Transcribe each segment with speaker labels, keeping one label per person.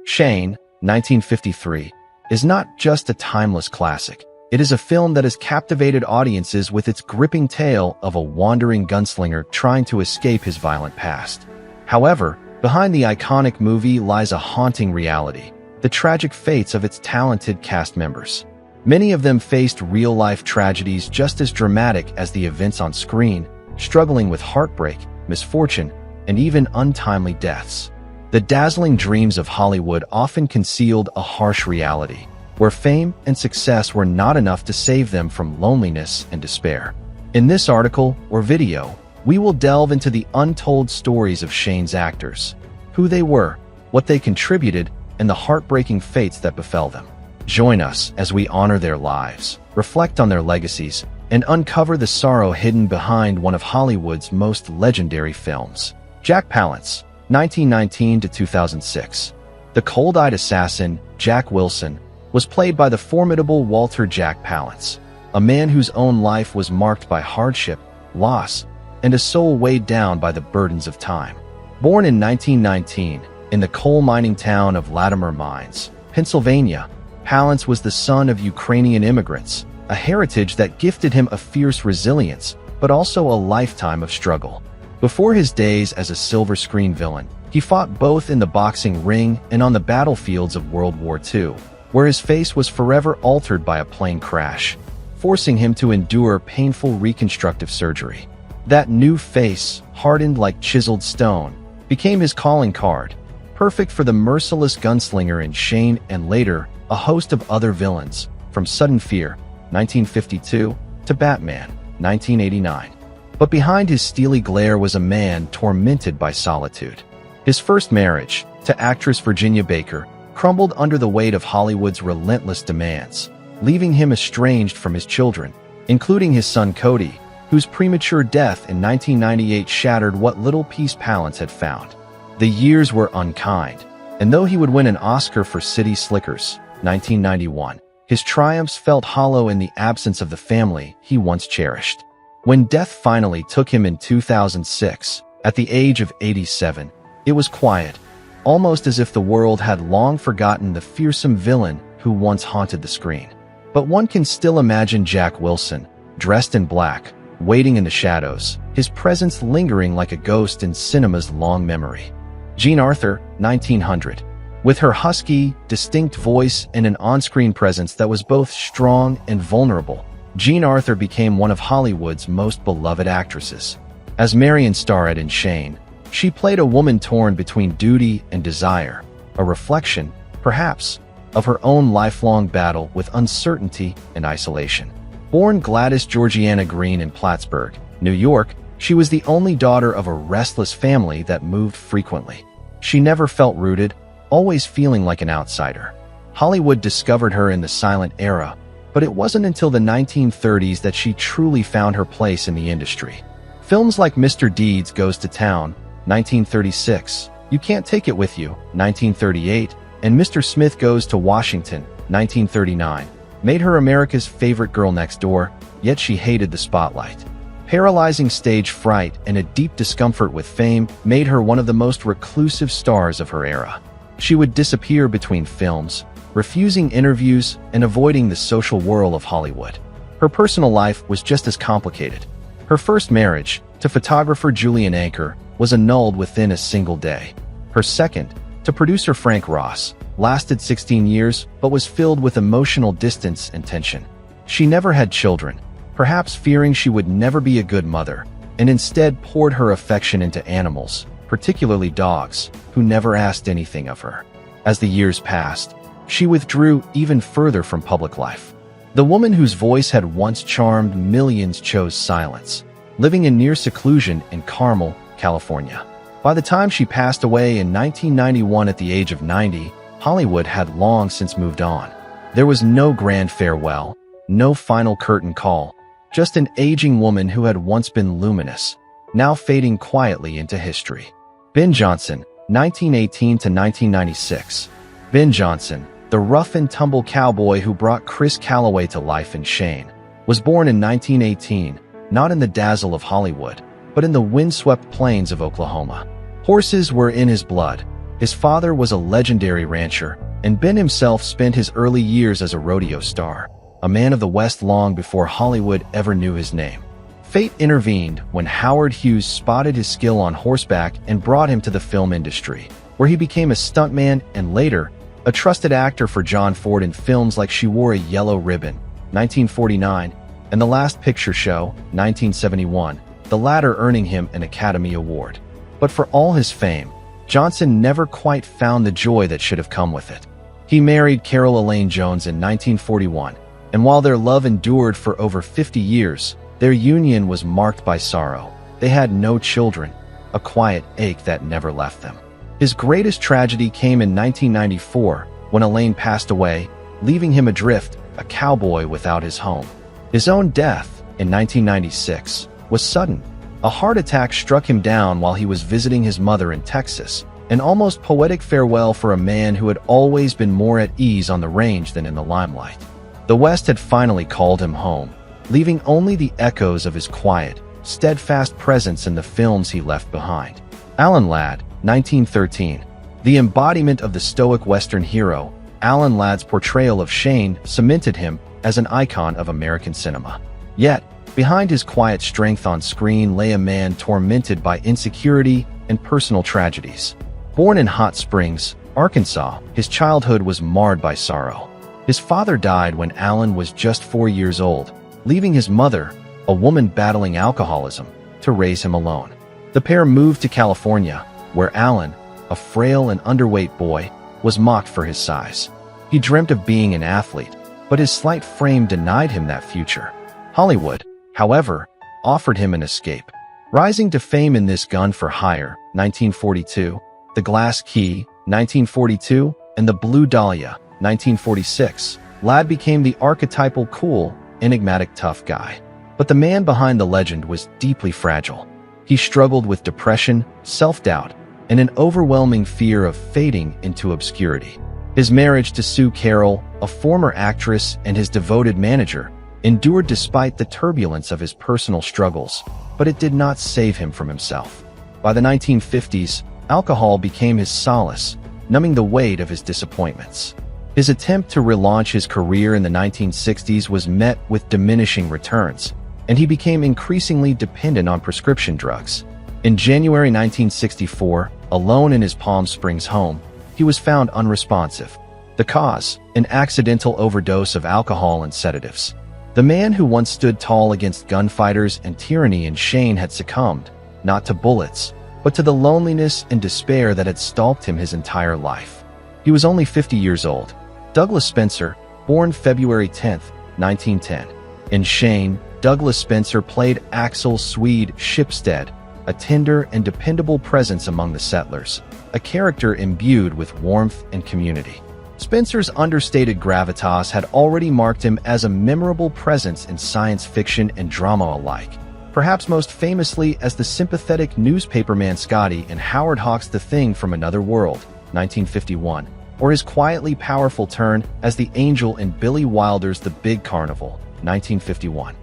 Speaker 1: Shane, 1953, is not just a timeless classic. It is a film that has captivated audiences with its gripping tale of a wandering gunslinger trying to escape his violent past. However, behind the iconic movie lies a haunting reality: the tragic fates of its talented cast members. Many of them faced real-life tragedies just as dramatic as the events on screen, struggling with heartbreak, misfortune, and even untimely deaths. The dazzling dreams of Hollywood often concealed a harsh reality, where fame and success were not enough to save them from loneliness and despair. In this article or video, we will delve into the untold stories of Shane's actors, who they were, what they contributed, and the heartbreaking fates that befell them. Join us as we honor their lives, reflect on their legacies, and uncover the sorrow hidden behind one of Hollywood's most legendary films. Jack Palance, 1919 to 2006. The cold-eyed assassin, Jack Wilson, was played by the formidable Walter Jack Palance, a man whose own life was marked by hardship, loss, and a soul weighed down by the burdens of time. Born in 1919 in the coal mining town of Latimer Mines, Pennsylvania, Palance was the son of Ukrainian immigrants, a heritage that gifted him a fierce resilience, but also a lifetime of struggle. Before his days as a silver screen villain, he fought both in the boxing ring and on the battlefields of World War II, where his face was forever altered by a plane crash, forcing him to endure painful reconstructive surgery. That new face, hardened like chiseled stone, became his calling card, perfect for the merciless gunslinger in Shane and later a host of other villains, from Sudden Fear, 1952, to Batman, 1989. But behind his steely glare was a man tormented by solitude. His first marriage, to actress Virginia Baker, crumbled under the weight of Hollywood's relentless demands, leaving him estranged from his children, including his son Cody, whose premature death in 1998 shattered what little peace Palance had found. The years were unkind, and though he would win an Oscar for City Slickers, 1991, his triumphs felt hollow in the absence of the family he once cherished. When death finally took him in 2006, at the age of 87, it was quiet, almost as if the world had long forgotten the fearsome villain who once haunted the screen. But one can still imagine Jack Wilson, dressed in black, waiting in the shadows, his presence lingering like a ghost in cinema's long memory. Jean Arthur, 1900. With her husky, distinct voice and an on-screen presence that was both strong and vulnerable, Jean Arthur became one of Hollywood's most beloved actresses. As Marion Starrett in Shane, she played a woman torn between duty and desire, a reflection, perhaps, of her own lifelong battle with uncertainty and isolation. Born Gladys Georgiana Green in Plattsburgh, New York, she was the only daughter of a restless family that moved frequently. She never felt rooted, always feeling like an outsider. Hollywood discovered her in the silent era, but it wasn't until the 1930s that she truly found her place in the industry. Films like Mr. Deeds Goes to Town, 1936, You Can't Take It With You, 1938, and Mr. Smith Goes to Washington, 1939, made her America's favorite girl next door, yet she hated the spotlight. Paralyzing stage fright and a deep discomfort with fame made her one of the most reclusive stars of her era. She would disappear between films, refusing interviews and avoiding the social whirl of Hollywood. Her personal life was just as complicated. Her first marriage, to photographer Julian Anker, was annulled within a single day. Her second, to producer Frank Ross, lasted 16 years but was filled with emotional distance and tension. She never had children, perhaps fearing she would never be a good mother, and instead poured her affection into animals, particularly dogs, who never asked anything of her. As the years passed, she withdrew even further from public life. The woman whose voice had once charmed millions chose silence, living in near seclusion in Carmel, California. By the time she passed away in 1991 at the age of 90, Hollywood had long since moved on. There was no grand farewell, no final curtain call, just an aging woman who had once been luminous, now fading quietly into history. Ben Johnson, 1918 to 1996. Ben Johnson, the rough-and-tumble cowboy who brought Chris Calloway to life in Shane, was born in 1918, not in the dazzle of Hollywood, but in the windswept plains of Oklahoma. Horses were in his blood, His father was a legendary rancher, and Ben himself spent his early years as a rodeo star, a man of the West long before Hollywood ever knew his name. Fate intervened when Howard Hughes spotted his skill on horseback and brought him to the film industry, where he became a stuntman and later, a trusted actor for John Ford in films like She Wore a Yellow Ribbon, 1949, and The Last Picture Show, 1971, the latter earning him an Academy Award. But for all his fame, Johnson never quite found the joy that should have come with it. He married Carol Elaine Jones in 1941, and while their love endured for over 50 years, their union was marked by sorrow. They had no children, a quiet ache that never left them. His greatest tragedy came in 1994 when Elaine passed away, leaving him adrift, a cowboy without his home. His own death, in 1996, was sudden. A heart attack struck him down while he was visiting his mother in Texas, an almost poetic farewell for a man who had always been more at ease on the range than in the limelight. The West had finally called him home, leaving only the echoes of his quiet, steadfast presence in the films he left behind. Alan Ladd, 1913. The embodiment of the stoic Western hero, Alan Ladd's portrayal of Shane cemented him as an icon of American cinema. Yet, behind his quiet strength on screen lay a man tormented by insecurity and personal tragedies. Born in Hot Springs, Arkansas, his childhood was marred by sorrow. His father died when Alan was just 4 years old, leaving his mother, a woman battling alcoholism, to raise him alone. The pair moved to California, where Alan, a frail and underweight boy, was mocked for his size. He dreamt of being an athlete, but his slight frame denied him that future. Hollywood, however, offered him an escape. Rising to fame in This Gun for Hire, 1942, The Glass Key, 1942, and The Blue Dahlia, 1946, Ladd became the archetypal cool, enigmatic tough guy. But the man behind the legend was deeply fragile. He struggled with depression, self-doubt, and an overwhelming fear of fading into obscurity. His marriage to Sue Carroll, a former actress and his devoted manager, endured despite the turbulence of his personal struggles, but it did not save him from himself. By the 1950s, alcohol became his solace, numbing the weight of his disappointments. His attempt to relaunch his career in the 1960s was met with diminishing returns, and he became increasingly dependent on prescription drugs. In January 1964, alone in his Palm Springs home, he was found unresponsive. The cause, an accidental overdose of alcohol and sedatives. The man who once stood tall against gunfighters and tyranny in Shane had succumbed, not to bullets, but to the loneliness and despair that had stalked him his entire life. He was only 50 years old. Douglas Spencer, born February 10, 1910. In Shane, Douglas Spencer played Axel Swede Shipstead, a tender and dependable presence among the settlers, a character imbued with warmth and community. Spencer's understated gravitas had already marked him as a memorable presence in science fiction and drama alike, perhaps most famously as the sympathetic newspaperman Scotty in Howard Hawks' The Thing from Another World, 1951, or his quietly powerful turn as the angel in Billy Wilder's The Big Carnival, 1951.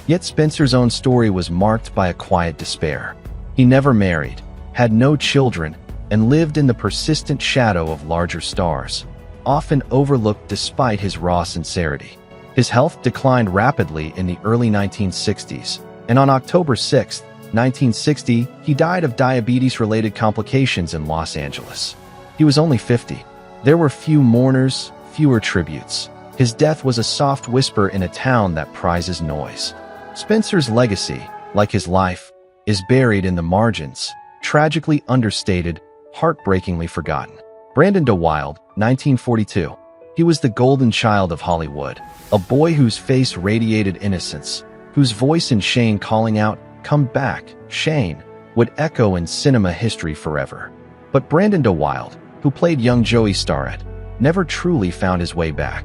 Speaker 1: Yet Spencer's own story was marked by a quiet despair. He never married, had no children, and lived in the persistent shadow of larger stars, often overlooked despite his raw sincerity. His health declined rapidly in the early 1960s, and on October 6, 1960, he died of diabetes-related complications in Los Angeles. He was only 50. There were few mourners, fewer tributes. His death was a soft whisper in a town that prizes noise. Spencer's legacy, like his life, is buried in the margins, tragically understated, heartbreakingly forgotten. Brandon DeWilde, 1942. He was the golden child of Hollywood, a boy whose face radiated innocence, whose voice in Shane calling out, "Come back, Shane," would echo in cinema history forever. But Brandon DeWilde, who played young Joey Starrett, never truly found his way back.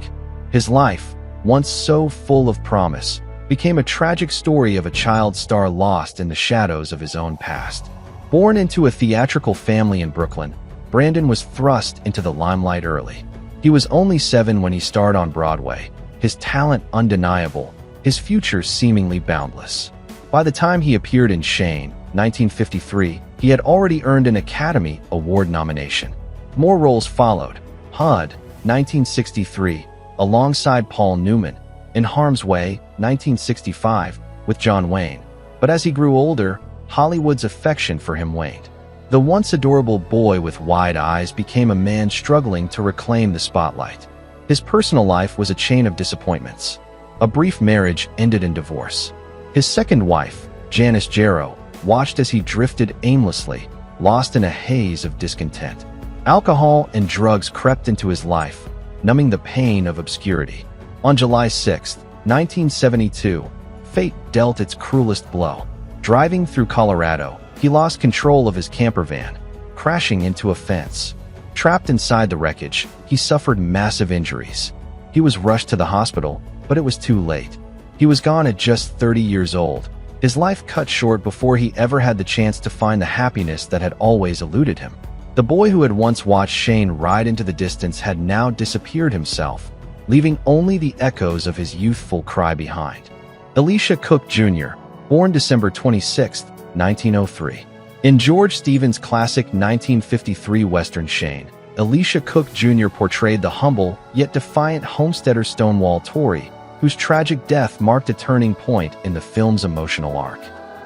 Speaker 1: His life, once so full of promise, became a tragic story of a child star lost in the shadows of his own past. Born into a theatrical family in Brooklyn, Brandon was thrust into the limelight early. He was only 7 when he starred on Broadway, his talent undeniable, his future seemingly boundless. By the time he appeared in Shane, 1953, he had already earned an Academy Award nomination. More roles followed. HUD, 1963, alongside Paul Newman. In Harm's Way, 1965, with John Wayne. But as he grew older, Hollywood's affection for him waned. The once adorable boy with wide eyes became a man struggling to reclaim the spotlight. His personal life was a chain of disappointments. A brief marriage ended in divorce. His second wife, Janice Jarrow, watched as he drifted aimlessly, lost in a haze of discontent. Alcohol and drugs crept into his life, numbing the pain of obscurity. On July 6, 1972, fate dealt its cruelest blow. Driving through Colorado, he lost control of his camper van, crashing into a fence. Trapped inside the wreckage, he suffered massive injuries. He was rushed to the hospital, but it was too late. He was gone at just 30 years old, his life cut short before he ever had the chance to find the happiness that had always eluded him. The boy who had once watched Shane ride into the distance had now disappeared himself, leaving only the echoes of his youthful cry behind. Alicia Cook Jr., born December 26, 1903. In George Stevens' classic 1953 Western Shane, Alicia Cook Jr. portrayed the humble yet defiant homesteader Stonewall Tory, whose tragic death marked a turning point in the film's emotional arc.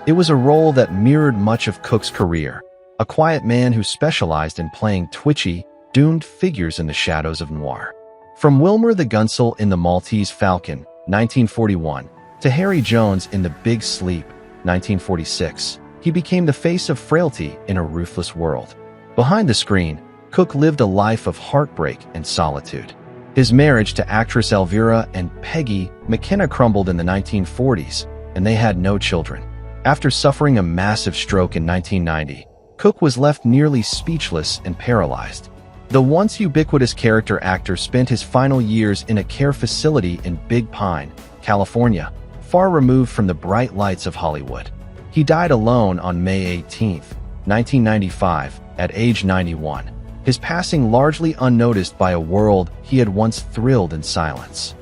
Speaker 1: It was a role that mirrored much of Cook's career, a quiet man who specialized in playing twitchy, doomed figures in the shadows of noir. From Wilmer the Gunsel in The Maltese Falcon, 1941, to Harry Jones in The Big Sleep, 1946, he became the face of frailty in a ruthless world. Behind the screen, Cook lived a life of heartbreak and solitude. His marriage to actress Elvira and Peggy McKenna crumbled in the 1940s, and they had no children. After suffering a massive stroke in 1990, Cook was left nearly speechless and paralyzed. The once ubiquitous character actor spent his final years in a care facility in Big Pine, California, far removed from the bright lights of Hollywood. He died alone on May 18, 1995, at age 91, his passing largely unnoticed by a world he had once thrilled in silence.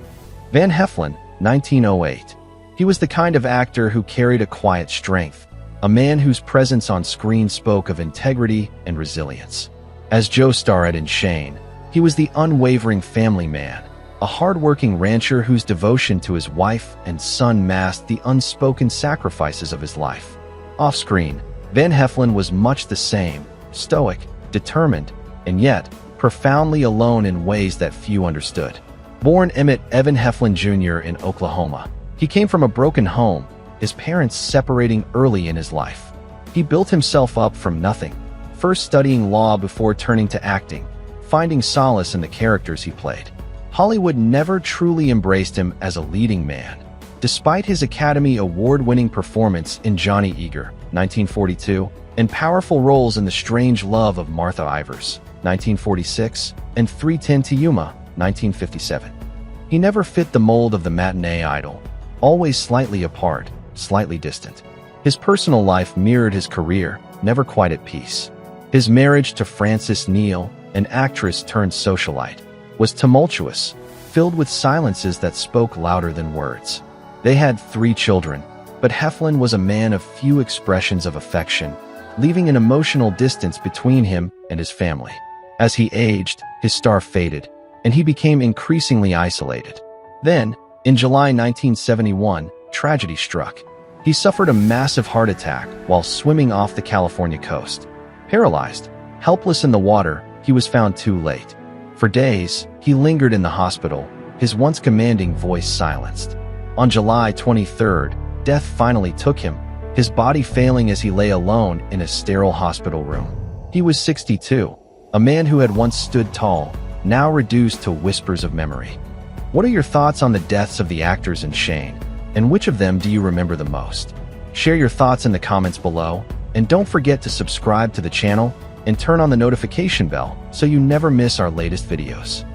Speaker 1: Van Heflin, 1908. He was the kind of actor who carried a quiet strength, a man whose presence on screen spoke of integrity and resilience. As Joe starred in Shane, he was the unwavering family man, a hard-working rancher whose devotion to his wife and son masked the unspoken sacrifices of his life. Off-screen, Van Heflin was much the same, stoic, determined, and yet profoundly alone in ways that few understood. Born Emmett Evan Heflin Jr. in Oklahoma, he came from a broken home, his parents separating early in his life. He built himself up from nothing, first studying law before turning to acting, finding solace in the characters he played. Hollywood never truly embraced him as a leading man. Despite his Academy Award-winning performance in Johnny Eager, 1942, and powerful roles in The Strange Love of Martha Ivers, 1946, and 3:10 to Yuma, 1957. He never fit the mold of the matinee idol, always slightly apart, slightly distant. His personal life mirrored his career, never quite at peace. His marriage to Frances Neal, an actress turned socialite, was tumultuous, filled with silences that spoke louder than words. They had 3 children, but Heflin was a man of few expressions of affection, leaving an emotional distance between him and his family. As he aged, his star faded, and he became increasingly isolated. Then, in July 1971, tragedy struck. He suffered a massive heart attack while swimming off the California coast. Paralyzed, helpless in the water, he was found too late. For days, he lingered in the hospital, his once commanding voice silenced. On July 23rd, death finally took him, his body failing as he lay alone in a sterile hospital room. He was 62, a man who had once stood tall, now reduced to whispers of memory. What are your thoughts on the deaths of the actors in Shane, and which of them do you remember the most? Share your thoughts in the comments below, and don't forget to subscribe to the channel and turn on the notification bell so you never miss our latest videos.